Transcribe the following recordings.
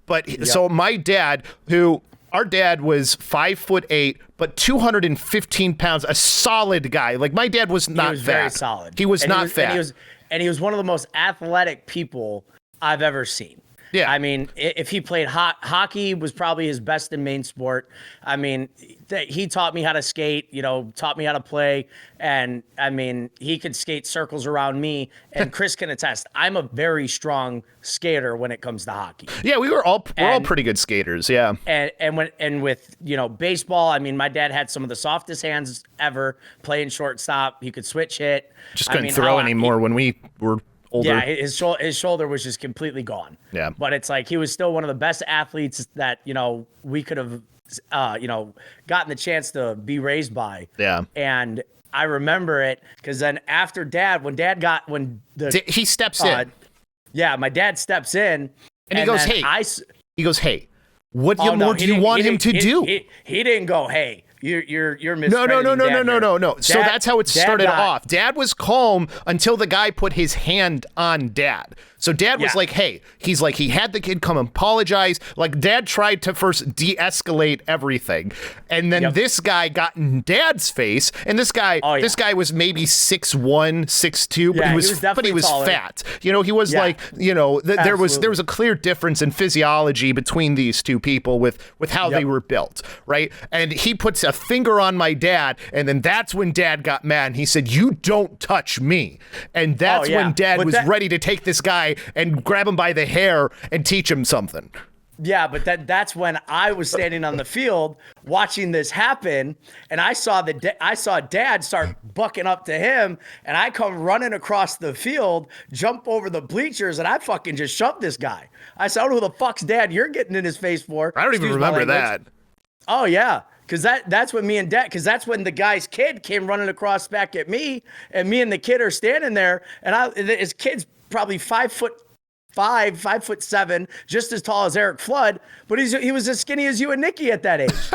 But so my dad, our dad was 5'8", but 215 pounds, a solid guy. Like my dad was not fat. He was very solid. He was not fat. And he was one of the most athletic people I've ever seen. Yeah. I mean, if he played hockey was probably his best and main sport. I mean, he taught me how to skate, taught me how to play. And I mean, he could skate circles around me, and Chris can attest. I'm a very strong skater when it comes to hockey. Yeah, we're all pretty good skaters. Yeah. And with baseball, I mean, my dad had some of the softest hands ever playing shortstop. He could switch hit. Just couldn't throw anymore when we were older. Yeah, his shoulder was just completely gone. Yeah. But it's like he was still one of the best athletes that, we could have, gotten the chance to be raised by. Yeah. And I remember it because then after he steps in. Yeah, my dad steps in. And he goes, hey, what more do you want him to do? He didn't go, hey. You're No. Dad, So that's how it started off. Dad was calm until the guy put his hand on Dad. So Dad was like, hey, he had the kid come apologize. Like Dad tried to first de-escalate everything. And then this guy got in Dad's face. And this guy was maybe 6'1", 6'2", but he was fat. He was there was a clear difference in physiology between these two people with how they were built, right? And he puts a finger on my dad, and then that's when Dad got mad. And he said, "You don't touch me." And that's when Dad was ready to take this guy and grab him by the hair and teach him something. Yeah, but that's when I was standing on the field watching this happen, and I saw Dad start bucking up to him, and I come running across the field, jump over the bleachers, and I fucking just shoved this guy. I said, "I don't know who the fuck's Dad you're getting in his face for." I don't even remember that. Oh yeah. Because that's when that's when the guy's kid came running across back at me, and me and the kid are standing there, and his kid's probably 5'5", 5'7", just as tall as Eric Flood, but he was as skinny as you and Nikki at that age.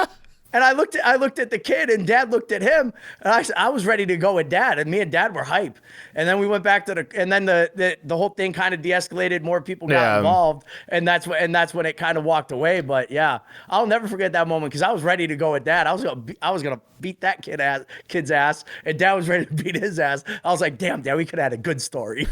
And I looked at the kid, and Dad looked at him, and I was ready to go with Dad, and me and Dad were hype. And then we went back and then the whole thing kind of de-escalated. More people got involved, and that's when it kind of walked away. But yeah, I'll never forget that moment because I was ready to go with Dad. I was gonna beat that kid's ass, and Dad was ready to beat his ass. I was like, damn, Dad, we could have had a good story.